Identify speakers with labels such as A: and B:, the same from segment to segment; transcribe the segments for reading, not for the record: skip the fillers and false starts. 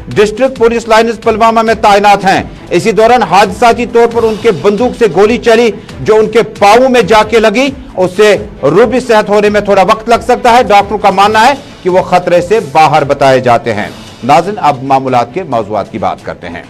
A: District police lines Pulwama में तैनात हैं। इसी दौरान हादसाती तौर पर उनके बंदूक से गोली चली जो उनके पांवों में जाके लगी। उससे रूबी सेहत होने में थोड़ा वक्त लग सकता है। डॉक्टरों का मानना है कि वो खतरे से बाहर बताए जाते हैं। नाज़रीन, अब मामूलात के मौज़ूआत की बात करते हैं।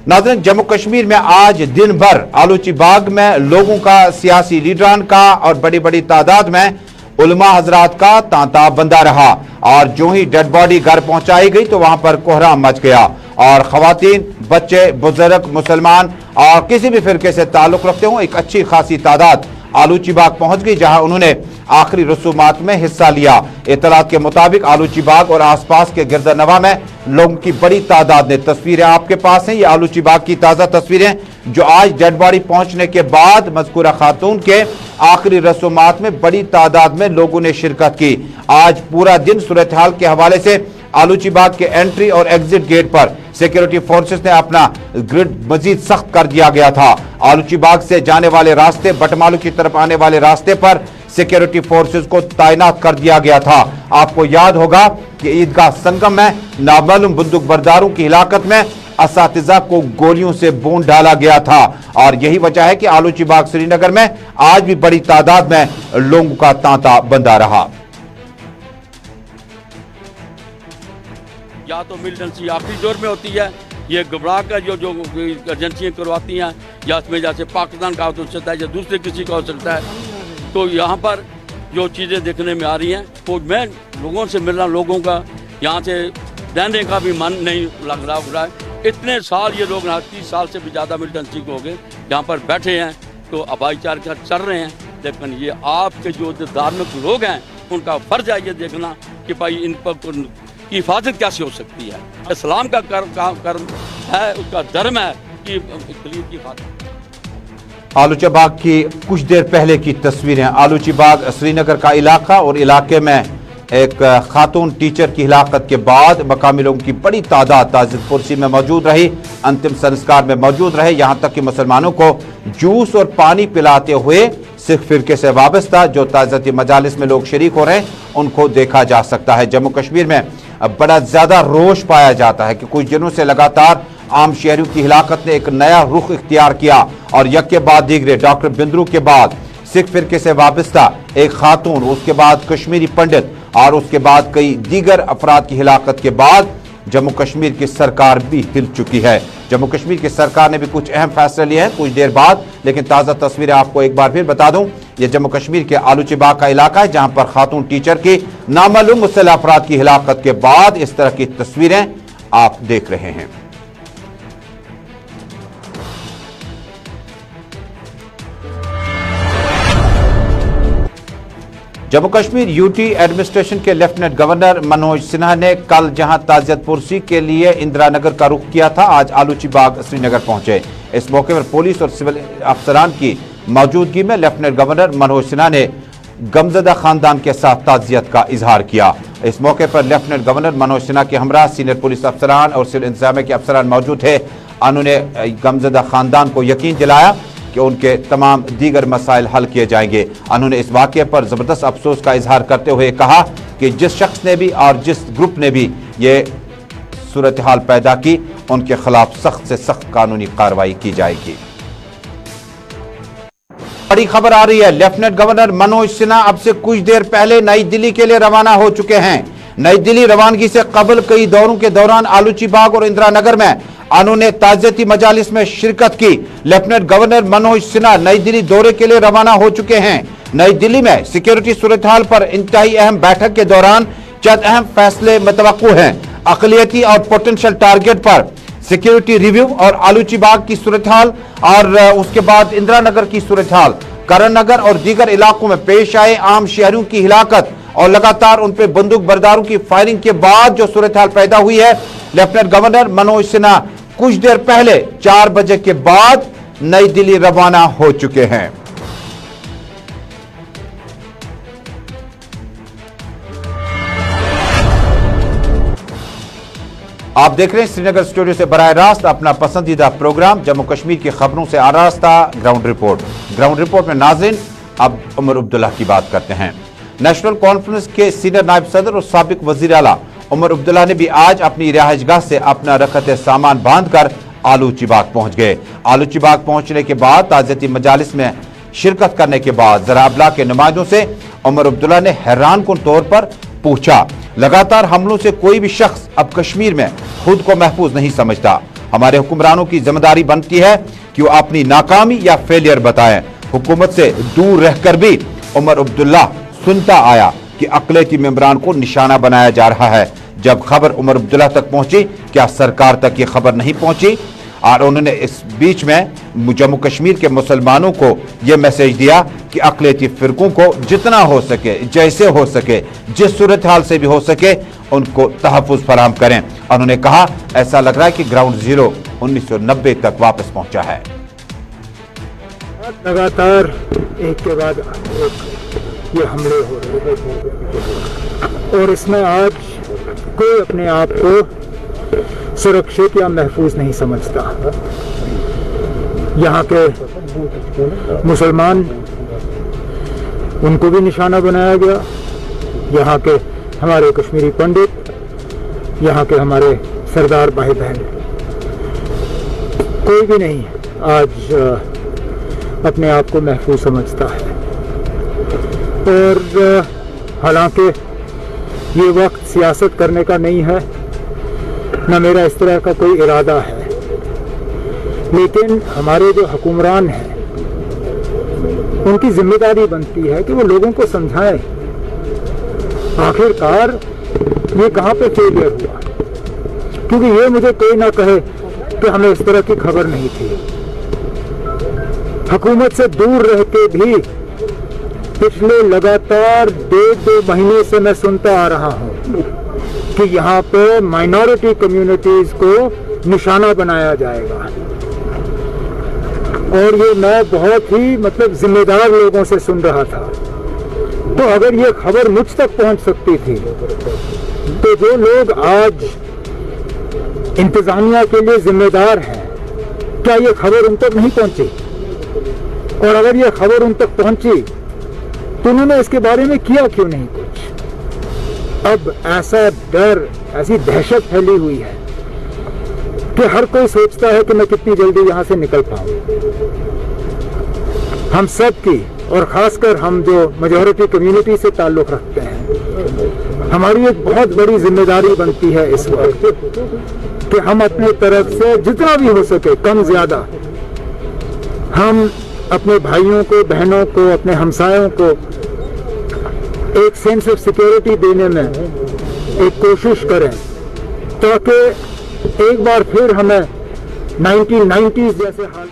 A: नाज़रीन, जम्मू कश्मीर में आज दिन भर आलूची बाग में लोगों का, सियासी लीडरान का और बड़ी बड़ी तादाद में उलमा हजरात का तांता बंधा रहा और जो ही डेड बॉडी घर पहुंचाई गई तो वहां पर कोहराम मच गया और खवातीन, बच्चे, बुजुर्ग, मुसलमान और किसी भी फिरके से ताल्लुक रखते हो एक अच्छी खासी तादाद आलूची बाग पहुंच गई, जहां उन्होंने आखिरी रसूमात में हिस्सा लिया। इत्तलात के मुताबिक आलूची बाग और आसपास के गिरदनवा में लोगों की बड़ी तादाद ने, तस्वीरें आपके पास हैं, ये आलूची बाग की ताज़ा तस्वीरें जो आज डेड बॉडी पहुंचने के बाद मज़कूरा खातून के आखिरी रसूमात में बड़ी तादाद में लोगों ने शिरकत की। आज पूरा दिन सूरत हाल के हवाले से आलूची बाग के एंट्री और एग्जिट गेट पर सिक्योरिटी फोर्सेस ने अपना ग्रिड मजीद सख्त कर दिया गया था। आलूची बाग से जाने वाले रास्ते, बटमालू की तरफ आने वाले रास्ते पर सिक्योरिटी फोर्सेस को तैनात कर दिया गया था। आपको याद होगा कि ईदगाह संगम में नामालूम बंदूक बरदारों की हिलाकत में असातिज़ा को गोलियों से भून डाला गया था और यही वजह है कि आलूची बाग श्रीनगर में आज भी बड़ी तादाद में लोगों का तांता बंधा रहा।
B: या तो मिलिटेंसी आखिरी दौर में होती है, ये घबरा कर जो एजेंसियाँ करवाती हैं, या इसमें जैसे पाकिस्तान का हो सकता है या दूसरे किसी का हो सकता है। तो यहाँ पर जो चीज़ें देखने में आ रही हैं तो मैं लोगों से मिलना, लोगों का यहाँ से रहने का भी मन नहीं लग रहा है। इतने साल ये लोग 30 साल से भी ज़्यादा मिलिटेंसी को हो गए यहाँ पर बैठे हैं तो भाईचारे के साथ चल रहे हैं, लेकिन ये आपके जो धार्मिक लोग हैं उनका फर्ज है ये देखना कि भाई इन पर की हिफाजत कैसे हो सकती है। इस्लाम का कर्म है, उसका धर्म है कि की हिफाजत।
A: आलूची बाग की कुछ देर पहले की तस्वीरें। आलूची बाग श्रीनगर का इलाका और इलाके में एक खातून टीचर की हिलाकत के बाद मकामी लोगों की बड़ी तादाद ताज़ियत पुरसी में मौजूद रही, अंतिम संस्कार में मौजूद रहे। यहाँ तक कि मुसलमानों को जूस और पानी पिलाते हुए सिख फिरके से वाबस्ता जो ताज़ियती मजालिस में लोग शरीक हो रहे हैं उनको देखा जा सकता है। जम्मू कश्मीर में बड़ा ज्यादा रोष पाया जाता है कि कुछ दिनों से लगातार आम शहरियों की हिलाकत ने एक नया रुख इख्तियार किया और यक के बाद दीगरे डॉक्टर बिंद्रू के बाद सिख फिरके से वाबस्ता एक खातून, उसके बाद कश्मीरी पंडित और उसके बाद कई दीगर अफराद की हिलाकत के बाद जम्मू कश्मीर की सरकार भी हिल चुकी है। जम्मू कश्मीर की सरकार ने भी कुछ अहम फैसले लिए हैं कुछ देर बाद, लेकिन ताज़ा तस्वीरें आपको एक बार फिर बता दूं। ये जम्मू कश्मीर के आलूची बाग का इलाका है जहां पर खातून टीचर की नामालूम मुसल्लह अफराद की हिलाकत के बाद इस तरह की तस्वीरें आप देख रहे हैं। जम्मू कश्मीर यूटी एडमिनिस्ट्रेशन के लेफ्टिनेंट गवर्नर मनोज सिन्हा ने कल जहां ताज़ियत पुरसी के लिए इंदिरा नगर का रुख किया था, आज आलूची बाग श्रीनगर पहुंचे। इस मौके पर पुलिस और सिविल अफसरान की मौजूदगी में लेफ्टिनेंट गवर्नर मनोज सिन्हा ने गमजदा खानदान के साथ ताज़ियत का इजहार किया। इस मौके पर लेफ्टिनेंट गवर्नर मनोज सिन्हा के हमरा सीनियर पुलिस अफसरान और सिविल इंतजामिया के अफसरान मौजूद थे। उन्होंने गमजदा खानदान को यकीन दिलाया कि उनके तमाम दीगर मसाइल हल किए जाएंगे। उन्होंने इस वाक़े पर ज़बरदस्त अफसोस का इजहार करते हुए कहा कि जिस शख्स ने भी और जिस ग्रुप ने भी ये सूरत हाल पैदा की उनके खिलाफ सख्त से सख्त कानूनी कार्रवाई की जाएगी। बड़ी खबर आ रही है, लेफ्टिनेंट गवर्नर मनोज सिन्हा अब से कुछ देर पहले नई दिल्ली के लिए रवाना हो चुके हैं। नई दिल्ली रवानगी से कबल कई दौरों के दौरान आलूची बाग और इंदिरा नगर में उन्होंने ताज़ियती मजालिस में शिरकत की। लेफ्टिनेंट गवर्नर मनोज सिन्हा नई दिल्ली दौरे के लिए रवाना हो चुके हैं। नई दिल्ली में सिक्योरिटी सूरत हाल पर इंतहाई अहम बैठक के दौरान चंद अहम फैसले मुतवक्को हैं। अक़लियती और पोटेंशियल टारगेट पर सिक्योरिटी रिव्यू और आलूची बाग की सूरत हाल और उसके बाद इंदिरा नगर की सूरत हाल, करण नगर और दीगर इलाकों में पेश आए आम शहरियों की हिलाकत और लगातार उन पर बंदूक बरदारों की फायरिंग के बाद जो सूरत हाल पैदा हुई है। लेफ्टिनेंट गवर्नर मनोज सिन्हा कुछ देर पहले 4 बजे के बाद नई दिल्ली रवाना हो चुके हैं। आप देख रहे हैं श्रीनगर स्टूडियो से बराह रास्त अपना पसंदीदा प्रोग्राम जम्मू कश्मीर की खबरों से आरास्ता ग्राउंड रिपोर्ट। ग्राउंड रिपोर्ट में नाज़रीन अब उमर अब्दुल्ला की बात करते हैं। नेशनल कॉन्फ्रेंस के सीनियर नायब सदर और साबिक वजीर आला उमर अब्दुल्ला ने भी आज अपनी रिहाइशगाह से अपना रखत सामान बांध कर आलूची बाग पहुंच गए। आलूची बाग पहुंचने के बाद ताज़ियती मजालिस में शिरकत करने के बाद ज़रा अबलाग के नुमाइंदों से उमर अब्दुल्ला ने हैरानकुन तौर पर पूछा, लगातार हमलों से कोई भी शख्स अब कश्मीर में खुद को महफूज नहीं समझता। हमारे हुक्मरानों की जिम्मेदारी बनती है कि वो अपनी नाकामी या फेलियर बताएं। हुकूमत से दूर रहकर भी उमर अब्दुल्ला सुनता आया कि अक़लियती मेंबरान को निशाना बनाया जा रहा है। जब खबर उमर अब्दुल्ला तक पहुंची, क्या सरकार तक ये खबर नहीं पहुंची? और उन्होंने इस बीच में जम्मू कश्मीर के मुसलमानों को ये मैसेज दिया कि अक़लियती फ़िरक़ों को जितना हो सके, जैसे हो सके, जिस सूरत हाल से भी हो सके, उनको तहफ़्फ़ुज़ फराहम करें। उन्होंने कहा, ऐसा लग रहा है कि ग्राउंड ज़ीरो 1990 तक वापस पहुंचा है।
C: लगातार एक के बाद एक ये हमले हो रहे हैं और इसमें आज कोई अपने आप को सुरक्षित या महफूज नहीं समझता। यहाँ के मुसलमान, उनको भी निशाना बनाया गया। यहाँ के हमारे कश्मीरी पंडित, यहाँ के हमारे सरदार भाई बहन, कोई भी नहीं आज अपने आप को महफूज समझता है। और हालांकि ये वक्त सियासत करने का नहीं है, न मेरा इस तरह का कोई इरादा है, लेकिन हमारे जो हुक्मरान हैं उनकी जिम्मेदारी बनती है कि वो लोगों को समझाएं आखिरकार ये कहाँ पे फेलियर हुआ। क्योंकि ये मुझे कोई ना कहे कि हमें इस तरह की खबर नहीं थी। हुकूमत से दूर रह के भी पिछले लगातार 2 महीने से मैं सुनता आ रहा हूँ कि यहाँ पे माइनॉरिटी कम्युनिटीज को निशाना बनाया जाएगा। और ये मैं बहुत ही जिम्मेदार लोगों से सुन रहा था। तो अगर ये खबर मुझ तक पहुँच सकती थी, तो जो लोग आज इंतजामिया के लिए जिम्मेदार हैं, क्या ये खबर उन तक नहीं पहुँची? और अगर ये खबर उन तक पहुँची तो उन्होंने इसके बारे में किया क्यों नहीं कुछ? अब ऐसा डर, ऐसी दहशत फैली हुई है कि हर कोई सोचता है कि मैं कितनी जल्दी यहाँ से निकल पाऊँ। हम सब की, और खासकर हम जो मेजॉरिटी कम्युनिटी से ताल्लुक़ रखते हैं, हमारी एक बहुत बड़ी जिम्मेदारी बनती है इस वक्त कि हम अपने तरफ से जितना भी हो सके, कम ज़्यादा, हम अपने भाइयों को, बहनों को, अपने हमसायों को एक सेंस ऑफ सिक्योरिटी देने में एक कोशिश करें, ताकि एक बार फिर हमें 1990s जैसे हाल।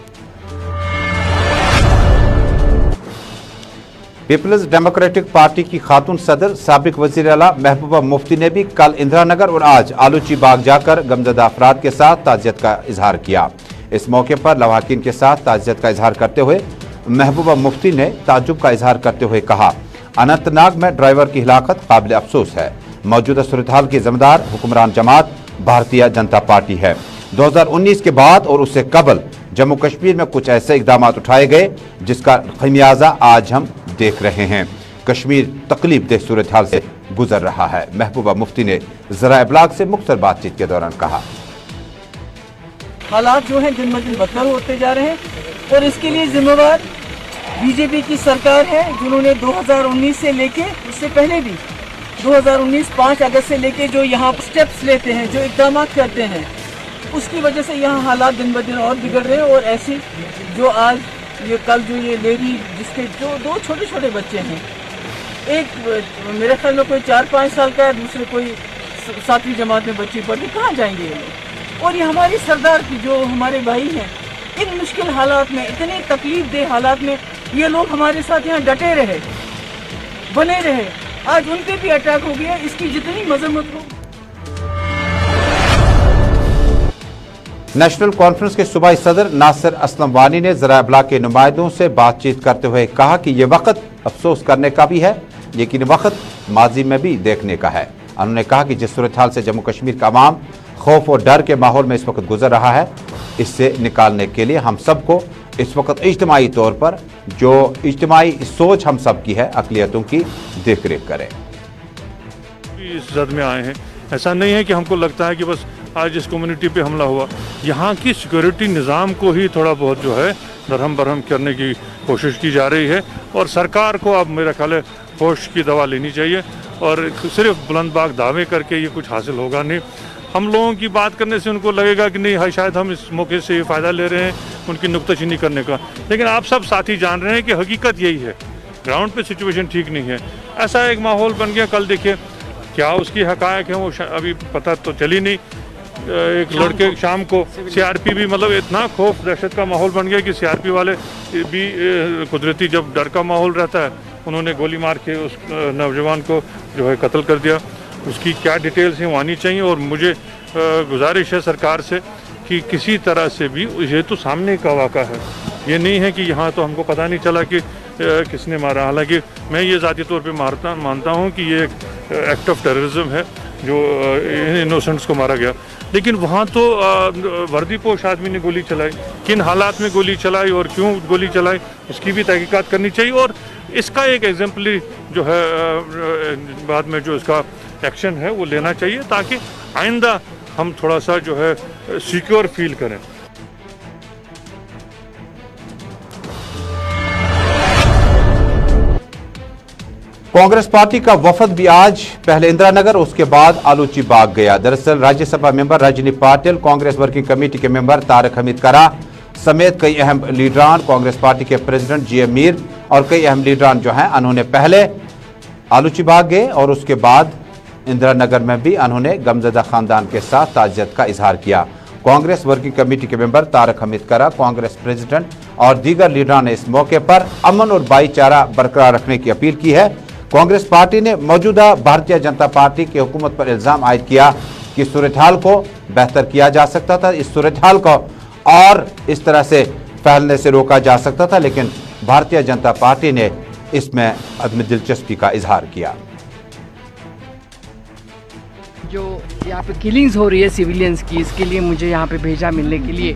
A: पीपल्स डेमोक्रेटिक पार्टी की खातून सदर साबिक वज़ीर आला महबूबा मुफ्ती ने भी कल इंदिरा नगर और आज आलूची बाग जाकर गमज़दा अफराद के साथ ताज़ियत का इजहार किया। इस मौके पर लवाकिन के साथ ताज़ियत का इजहार करते हुए महबूबा मुफ्ती ने ताज्जुब का इजहार करते हुए कहा, अनंतनाग में ड्राइवर की हिलाकत काबिल अफसोस है। मौजूदा सूरत-हाल की ज़िम्मेदार हुक्मरान जमात भारतीय जनता पार्टी है। 2019 के बाद और उससे कबल जम्मू कश्मीर में कुछ ऐसे इकदाम उठाए गए जिसका खमियाजा आज हम देख रहे हैं। कश्मीर तकलीफ देह सूरत-हाल से गुजर रहा है। महबूबा मुफ्ती ने ज़रा इब्लाग से मुख्तलिफ बातचीत के दौरान कहा,
D: हालात जो हैं दिन ब दिन बदतर होते जा रहे हैं और इसके लिए जिम्मेवार बीजेपी की सरकार है, जिन्होंने 2019 से लेके, उससे पहले भी 2019 5 अगस्त से लेके जो यहाँ स्टेप्स लेते हैं, जो इकदाम करते हैं, उसकी वजह से यहाँ हालात दिन ब दिन और बिगड़ रहे हैं। और ऐसी जो आज ये कल जो ये लेडी जिसके जो 2 छोटे छोटे बच्चे हैं, एक मेरे ख्याल में कोई 4-5 साल का है, दूसरे कोई 7वीं जमात में बच्ची पढ़ती, कहाँ जाएंगे ये लोग? और ये हमारी सरदार की जो हमारे भाई हैं, इन मुश्किल हालात में, इतने तकलीफ दे हालात में ये लोग हमारे साथ यहाँ डटे रहे, बने रहे। आज उन पे भी अटैक हो गया, इसकी जितनी मजम्मत हो।
A: नेशनल कॉन्फ्रेंस के सूबाई सदर नासिर असलम वानी ने ज़रा इब्लाग के नुमाइंदों से बातचीत करते हुए कहा कि ये वक्त अफसोस करने का भी है, लेकिन वक्त माजी में भी देखने का है। उन्होंने कहा कि जिस सूरत हाल से जम्मू कश्मीर का अवाम खौफ और डर के माहौल में इस वक्त गुजर रहा है, इससे निकालने के लिए हम सबको इस वक्त इज्तिमाई तौर पर जो इज्तिमाई सोच हम सब की है, अक़लियतों की देख रेख करें।
E: इस जद में आए हैं, ایسا نہیں ہے کہ ہم کو لگتا ہے کہ بس آج اس کمیونٹی پہ حملہ ہوا. یہاں کی سیکورٹی نظام کو ہی تھوڑا بہت جو ہے درہم برہم کرنے کی کوشش کی جا رہی ہے, اور سرکار کو اب میرا خیال ہے ہوش کی دوا لینی چاہیے, اور صرف بلند باغ دعوے کر کے یہ کچھ حاصل ہوگا نہیں. ہم لوگوں کی بات کرنے سے ان کو لگے گا کہ نہیں شاید ہم اس موقع سے یہ فائدہ لے رہے ہیں ان کی نکتہ چینی کرنے کا, لیکن آپ سب ساتھی جان رہے ہیں کہ حقیقت یہی ہے, گراؤنڈ پہ سچویشن ٹھیک نہیں ہے. ایسا ایک ماحول بن گیا, کل دیکھیے کیا اس کی حقائق ہیں وہ ابھی پتہ تو چلی نہیں. ایک لڑکے شام کو سی آر پی بھی مطلب اتنا خوف دہشت کا ماحول بن گیا کہ سی آر پی والے بھی قدرتی جب ڈر کا ماحول رہتا ہے انہوں نے گولی مار کے اس نوجوان کو جو ہے قتل کر دیا. اس کی کیا ڈیٹیلز ہیں وہ آنی چاہیے, اور مجھے گزارش ہے سرکار سے کہ کسی طرح سے بھی یہ تو سامنے کا واقعہ ہے, یہ نہیں ہے کہ یہاں تو ہم کو پتہ نہیں چلا کہ کس نے مارا. حالانکہ میں یہ ذاتی طور پہ مانتا ہوں کہ یہ ایک ایکٹ آف ٹیررزم ہے جو انوسنٹس کو مارا گیا, لیکن وہاں تو وردی پوش آدمی نے گولی چلائی, کن حالات میں گولی چلائی اور کیوں گولی چلائی اس کی بھی تحقیقات کرنی چاہیے, اور اس کا ایک ایگزامپلی جو ہے بعد میں جو اس کا ایکشن ہے وہ لینا چاہیے تاکہ آئندہ ہم تھوڑا سا جو ہے سیکیور فیل کریں.
A: کانگریس پارٹی کا وفد بھی آج پہلے اندرا نگر اس کے بعد آلوچی باغ گیا. دراصل راجیہ سبھا ممبر رجنی پاٹل, کانگریس ورکنگ کمیٹی کے ممبر طارق حمید کرا سمیت کئی اہم لیڈران, کانگریس پارٹی کے پریزیڈنٹ جی ایم میر اور کئی اہم لیڈران جو ہیں انہوں نے پہلے آلوچی باغ گئے اور اس کے بعد اندرا نگر میں بھی انہوں نے غمزدہ خاندان کے ساتھ تعزیت کا اظہار کیا. کانگریس ورکنگ کمیٹی کے ممبر طارق حمید کرا, کانگریس پریزیڈنٹ اور دیگر لیڈران نے اس موقع پر امن اور بھائی چارہ برقرار رکھنے کی اپیل کی ہے. کانگریس پارٹی نے موجودہ بھارتیہ جنتا پارٹی کی حکومت پر الزام عائد کیا کہ صورتحال کو بہتر کیا جا سکتا تھا, اس صورتحال کو اور اس طرح سے پھیلنے سے روکا جا سکتا تھا, لیکن بھارتیہ جنتا پارٹی نے اس میں عدم دلچسپی کا اظہار کیا.
F: جو یہاں پہ کلنگز ہو رہی ہے سیویلینز کی, اس کے لیے مجھے یہاں پہ بھیجا ملنے کے لیے,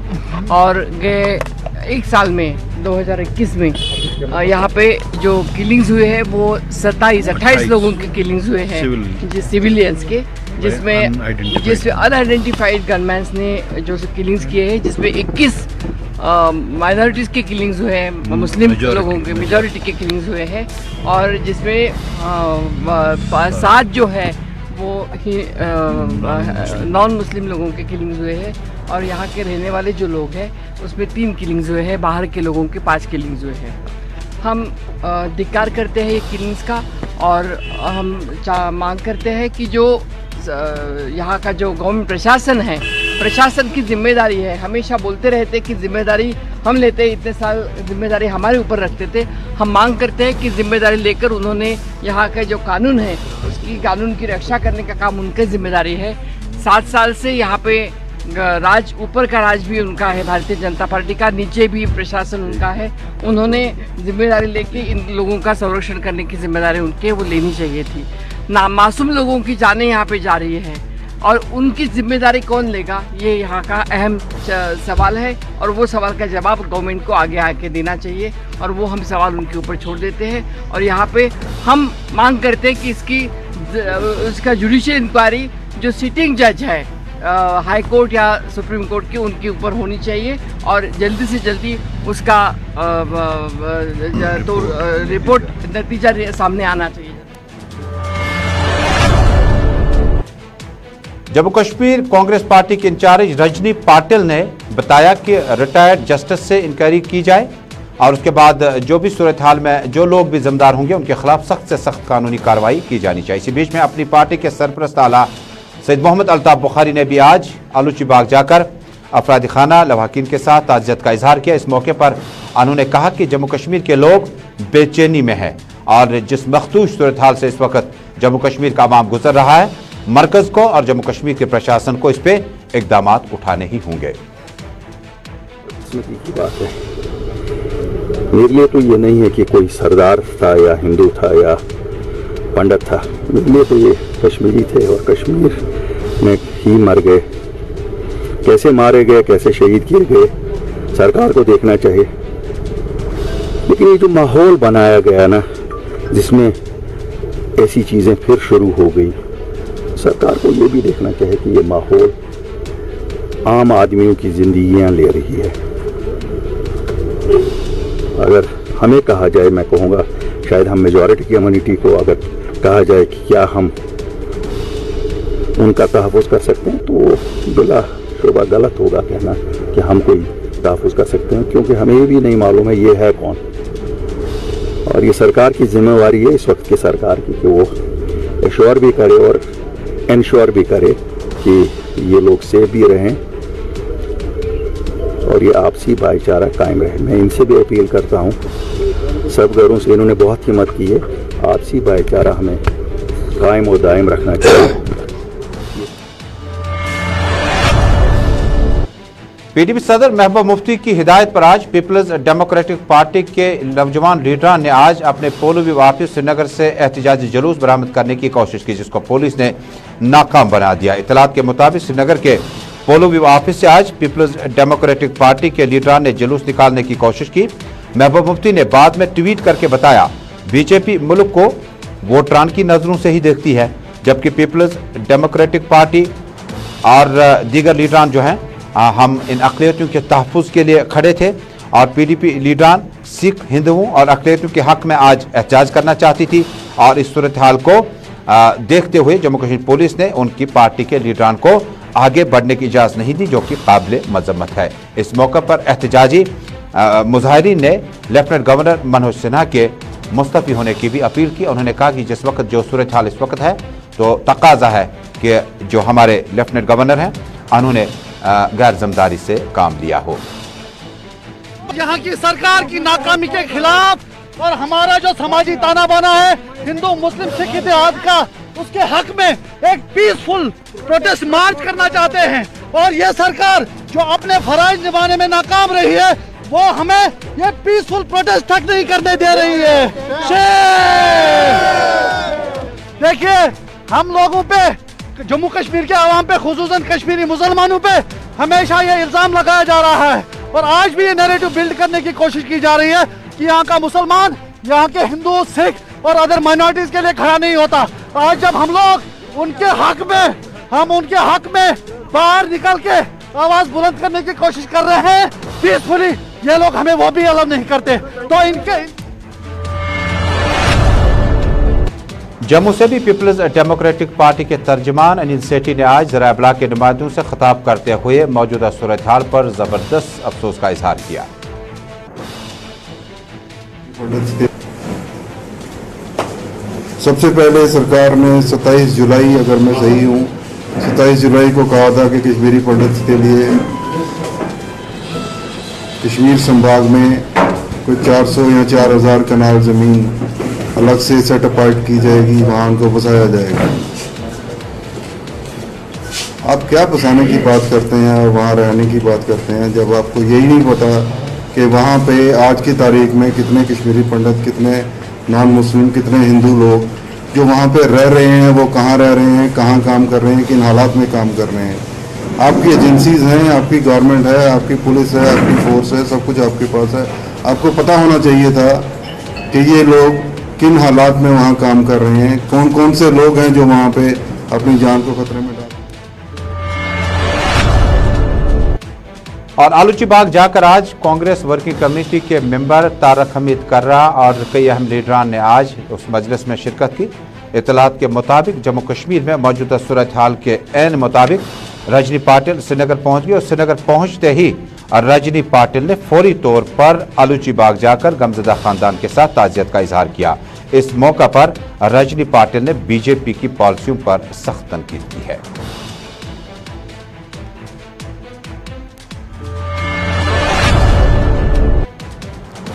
F: اور گئے ایک سال میں 2021 میں یہاں پہ جو کلنگز ہوئے ہیں وہ 28 لوگوں کے کلنگز ہوئے ہیں سیویلینز کے, جس میں ان آئیڈینٹیفائڈ گن مینس نے جو کلنگز کیے ہیں, جس میں 21 مائنورٹیز کے کلنگز ہوئے ہیں, مسلم لوگوں کے میجورٹی کے کلنگز ہوئے ہیں, اور جس میں 7 جو ہے وہ نان مسلم لوگوں کے کلنگز ہوئے ہیں, اور یہاں کے رہنے والے جو لوگ ہیں اس میں 3 کلنگز ہوئے ہیں, باہر کے لوگوں کے 5 کلنگز ہوئے ہیں. ہم धिक्कार کرتے ہیں یہ کلنگز کا, اور ہم مانگ کرتے ہیں کہ جو یہاں کا جو گورنمنٹ پرشاسن کی ذمہ داری ہے, ہمیشہ بولتے رہتے کہ ذمہ داری ہم لیتے ہیں, اتنے سال ذمہ داری ہمارے اوپر رکھتے تھے. ہم مانگ کرتے ہیں کہ ذمہ داری لے کر انہوں نے یہاں کا جو قانون ہے اس کی قانون کی رکشا کرنے کا کام ان کی ذمہ داری ہے. 7 سال سے یہاں پہ راج, اوپر کا راج بھی ان کا ہے بھارتیہ جنتا پارٹی کا, نیچے بھی پرشاسن ان کا ہے. انہوں نے ذمہ داری لے کے ان لوگوں کا سرکشن کرنے کی ذمہ داری ان کے وہ لینی چاہیے تھی. معصوم لوگوں کی جانیں یہاں پہ جا رہی ہے, اور ان کی ذمہ داری کون لے گا, یہ یہاں کا اہم سوال ہے, اور وہ سوال کا جواب گورنمنٹ کو آگے آ کے دینا چاہیے, اور وہ ہم سوال ان کے اوپر چھوڑ دیتے ہیں. اور یہاں پہ ہم مانگ کرتے ہیں کہ اس کا جوڈیشل انکوائری جو سٹنگ جج ہے ہائی کورٹ یا سپریم کورٹ کی, ان کے اوپر ہونی چاہیے, اور جلدی سے جلدی اس کا تو رپورٹ نتیجہ سامنے آنا چاہیے.
A: جموں کشمیر کانگریس پارٹی کے انچارج رجنی پاٹل نے بتایا کہ ریٹائرڈ جسٹس سے انکوائری کی جائے, اور اس کے بعد جو بھی صورتحال میں جو لوگ بھی ذمہ دار ہوں گے ان کے خلاف سخت سے سخت قانونی کارروائی کی جانی چاہیے. اسی بیچ میں اپنی پارٹی کے سرپرست اعلیٰ سید محمد الطاف بخاری نے بھی آج آلوچی باغ جا کر افراد خانہ لواحقین کے ساتھ تعزیت کا اظہار کیا. اس موقع پر انہوں نے کہا کہ جموں کشمیر کے لوگ بے چینی میں ہیں, اور جس مخدوش صورتحال سے اس وقت جموں کشمیر کا عوام گزر رہا ہے, مرکز کو اور جموں کشمیر کے پرشاسن کو اس پہ اقدامات اٹھانے ہی ہوں گے.
G: بات ہے میرے لیے تو یہ نہیں ہے کہ کوئی سردار تھا یا ہندو تھا یا پنڈت تھا, میرے لیے تو یہ کشمیری تھے, اور کشمیر میں ہی مر گئے. کیسے مارے گئے, کیسے شہید کیے گئے, سرکار کو دیکھنا چاہیے. لیکن یہ جو ماحول بنایا گیا نا, جس میں ایسی چیزیں پھر شروع ہو گئی, सरकार को ये भी देखना चाहिए कि ये माहौल आम आदमियों की जिंदगियां ले रही है। अगर हमें कहा जाए, मैं कहूँगा शायद हम मेजॉरिटी कम्युनिटी को अगर कहा जाए कि क्या हम उनका तहफ़्फ़ुज़ कर सकते हैं, तो बिला शुबा गलत होगा कहना कि हम कोई तहफ़्फ़ुज़ कर सकते हैं, क्योंकि हमें भी नहीं मालूम है ये है कौन। और ये सरकार की जिम्मेवारी है इस वक्त की सरकार की कि वो एश्योर भी करे और इंश्योर भी करे कि ये लोग सेफ भी रहें और ये आपसी भाईचारा कायम रहे। मैं इनसे भी अपील करता हूँ, सब घरों से इन्होंने बहुत हिम्मत की है, आपसी भाईचारा हमें कायम और दायम रखना चाहिए।
A: पीडीपी सदर महबूबा मुफ्ती की हिदायत पर आज पीपल्स डेमोक्रेटिक पार्टी के नौजवान लीडरान ने आज अपने पोलो ऑफिस श्रीनगर से एहतजाजी जुलूस बरामद करने की कोशिश की, जिसको पुलिस ने नाकाम बना दिया। इतलात के मुताबिक श्रीनगर के पोलो ऑफिस से आज पीपल्स डेमोक्रेटिक पार्टी के लीडरान ने जुलूस निकालने की कोशिश की। महबूबा मुफ्ती ने बाद में ट्वीट करके बताया, बीजेपी मुल्क को वोटरान की नजरों से ही देखती है, जबकि पीपल्स डेमोक्रेटिक पार्टी और दीगर लीडरान जो हैं हम इन अक़लियतों के तहफ़्फ़ुज़ के लिए खड़े थे और पीडीपी लीडरान सिख, हिंदुओं और अक़लियतों के हक़ में आज एहतजाज करना चाहती थी और इस सूरत हाल को देखते हुए जम्मू कश्मीर पुलिस ने उनकी पार्टी के लीडरान को आगे बढ़ने की इजाज़त नहीं दी, जो कि काबिल मज़म्मत है। इस मौके पर एहतजाजी मुजाहिरीन ने लेफ्टिनेंट गवर्नर मनोज सिन्हा के मुस्तफ़ी होने की भी अपील की। उन्होंने कहा कि जिस वक्त जो सूरत हाल इस वक्त है तो तकाजा है कि जो हमारे लेफ्टिनेंट गवर्नर हैं उन्होंने गैर जिम्मेदारी से काम लिया हो।
H: यहाँ की सरकार की नाकामी के खिलाफ और हमारा जो समाजी ताना बाना है हिंदू मुस्लिम सिख इत्तेहाद का, उसके हक में एक पीसफुल प्रोटेस्ट मार्च करना चाहते हैं। और ये सरकार जो अपने फराइज निभाने में नाकाम रही है, वो हमें ये पीसफुल प्रोटेस्ट तक नहीं करने दे रही है। देखिए, हम लोगों पे, जम्मू कश्मीर के आवाम पे, खुसूसन कश्मीरी मुसलमानों पे हमेशा ये इल्जाम लगाया जा रहा है और आज भी ये नैरेटिव बिल्ड करने की कोशिश की जा रही है कि यहाँ का मुसलमान, यहाँ के हिंदू, सिख और अदर माइनॉरिटीज के लिए खड़ा नहीं होता। आज जब हम लोग उनके हक में बाहर निकल के आवाज बुलंद करने की कोशिश कर रहे हैं पीसफुली, ये लोग हमें वो भी अलाउ नहीं करते। तो इनके
A: जम्मू से भी पीपल्स डेमोक्रेटिक पार्टी के तर्जमान अनिल सेठी ने आज ज़राए इब्लाग के नुमाइंदों से खिताब करते हुए मौजूदा सूरत हाल पर जबरदस्त अफसोस का इजहार किया।
I: सबसे पहले सरकार ने 27 जुलाई, अगर मैं सही हूँ, 27 जुलाई को कहा था कि कश्मीरी पंडित के लिए कश्मीर संभाग में कोई 400 या 4000 कनाल ज़मीन अलग से सेट अपार्ट की जाएगी, वहाँ उनको बसाया जाएगा। आप क्या बसाने की बात करते हैं और वहाँ रहने की बात करते हैं, जब आपको यही नहीं पता कि वहाँ पे आज की तारीख में कितने कश्मीरी पंडित, कितने नॉन मुस्लिम, कितने हिंदू लोग जो वहाँ पे रह रहे हैं, वो कहाँ रह रहे हैं, कहाँ काम कर रहे हैं, किन हालात में काम कर रहे हैं। आपकी एजेंसीज हैं, आपकी गवर्नमेंट है, आपकी पुलिस है, आपकी फोर्स है, सब कुछ आपके पास है। आपको पता होना चाहिए था कि ये लोग किन हालात में वहाँ काम कर रहे हैं, कौन कौन से लोग हैं जो वहाँ पे अपनी जान को खतरे में डाल।
A: और आलूची बाग जाकर आज कांग्रेस वर्किंग कमेटी के मेंबर तारक हमीद कर्रा और कई अहम लीडरान ने आज उस मजलिस में शिरकत की। इतलात के मुताबिक जम्मू कश्मीर में मौजूदा सूरत हाल के ऐन मुताबिक रजनी पाटिल श्रीनगर पहुंच गए और श्रीनगर पहुंचते ही रजनी पाटिल ने फौरी तौर पर आलूची बाग जाकर गमजदा खानदान के साथ ताज़ियत का इजहार किया। इस मौका पर रजनी पाटिल ने बीजेपी की पॉलिसियों पर सख्त तनकीद की है।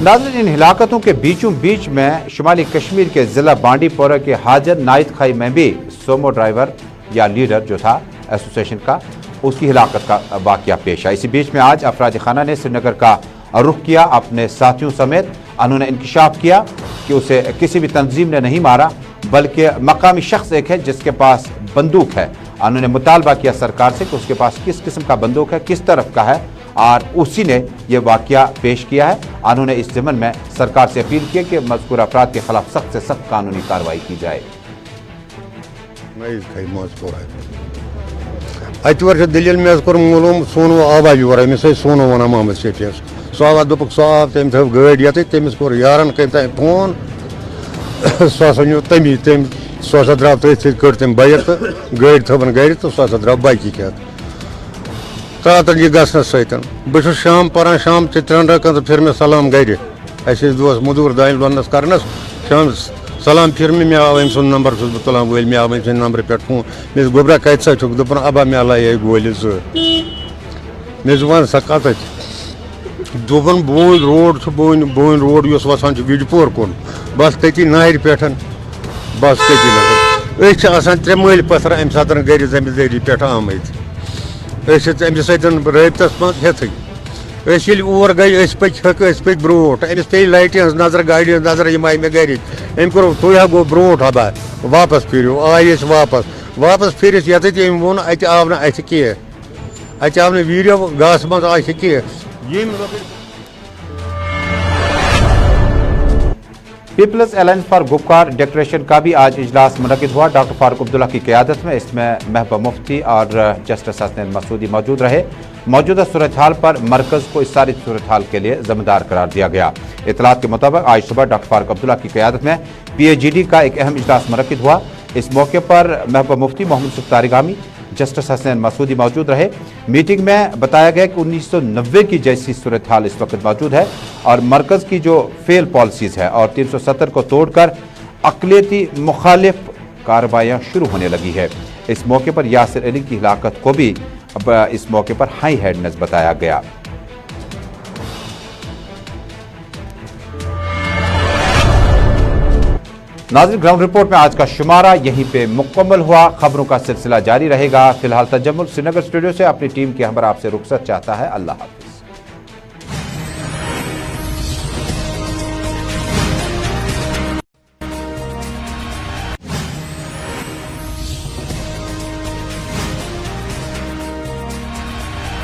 A: नाज़रीन, इन हिलाकतों के बीचों बीच में शुमाली कश्मीर के जिला बांडीपोरा के हाजर नाइद खाई में भी सोमो ड्राइवर या लीडर जो था एसोसिएशन का, उसकी हिलाकत का वाकया पेश आया। इसी बीच में आज अफराद खाना ने श्रीनगर का रुख किया अपने साथियों समेत। उन्होंने इंकशाफ किया कि उसे किसी भी तंजीम ने नहीं मारा, बल्कि मकामी शख्स एक है जिसके पास बंदूक है। उन्होंने मुतालबा किया सरकार से कि उसके पास किस किस्म का बंदूक है, किस तरफ का है, और उसी ने यह वाकया पेश किया है। उन्होंने इस ज़मन में सरकार से अपील की कि मज़कूर अफराद के खिलाफ सख्त से सख्त कानूनी कार्रवाई की जाए।
J: अतवर दलील मे मालूम सोनो आवा your Amish Sono one Mohammad शफीस सह आवा दोप सह आव तम थो गाड़ी ये तमिस कोर यारन कम फोन सह नो तमी तम सह द्राव तथ कड़ तम बाइक तो गाड़ी थवन गर तो सह द्राव बाइक हेत तात यह गसन सत बहुत शाम पान शाम 3 रकन तो फिर मे सलाम गर अस दोस मजूर दान लोनस करनस शाम सलाम फिर मे आव अम सुन नंबर बह तुलान वल मे आव अम नंबर पे फोन मे गोबरा कत सा दोपन अबा मे लाये गोल मे वन सा कत दोपन बोन रोड बोन रोड वसान विजपोर कुन बस तती नार पे बस तती नजर त्रे मल पथर अम सात गर जमींदारी पे आमत अमिस रबतस मज हेत और गई पक ब्रोट अमिस पे लाइट नजर गाड़ी नजर यम आई मे गर अम कोर तुह गो ब्रोट हबा वापस फिर आय वापस फिर ये वोन अत आव ना कह अत आव वीडियो गास मज आ कह
A: peoples alliance for Gupkar declaration का भी आज इजलास मुनक्किद हुआ। डॉक्टर फारूक अब्दुल्ला की क़यादत में इसमें महबूबा मुफ्ती और जस्टिस हसनैन मसूदी मौजूद रहे। मौजूदा सूरत हाल पर मरकज़ को इस सारी सूरत हाल के लिए जिम्मेदार करार दिया गया। इतलात के मुताबिक आज सुबह डॉक्टर फारूक अब्दुल्ला की क़यादत में PAGD का एक अहम इजलास मुनक्किद हुआ। इस मौके पर महबूबा मुफ्ती मोहम्मद यूसुफ तारिगामी, जस्टिस हसनैन मसूदी मौजूद रहे। मीटिंग में बताया गया कि 1990 की जैसी सूरत हाल इस वक्त मौजूद है और मरकज़ की जो फेल पॉलिसीज़ है और 370 को तोड़कर अक़लियती मुखालिफ कार्रवाइयाँ शुरू होने लगी है। इस मौके पर यासिर अली की हिलाकत को भी अब इस मौके पर हाई हैंडनेस बताया गया। नाज़रीन, ग्राउंड रिपोर्ट में आज का शुमारा यहीं पे मुकम्मल हुआ। खबरों का सिलसिला जारी रहेगा। फिलहाल तजम्मुल श्रीनगर स्टूडियो से अपनी टीम की हमर आपसे रुखसत चाहता है। अल्लाह हाफ़िज़।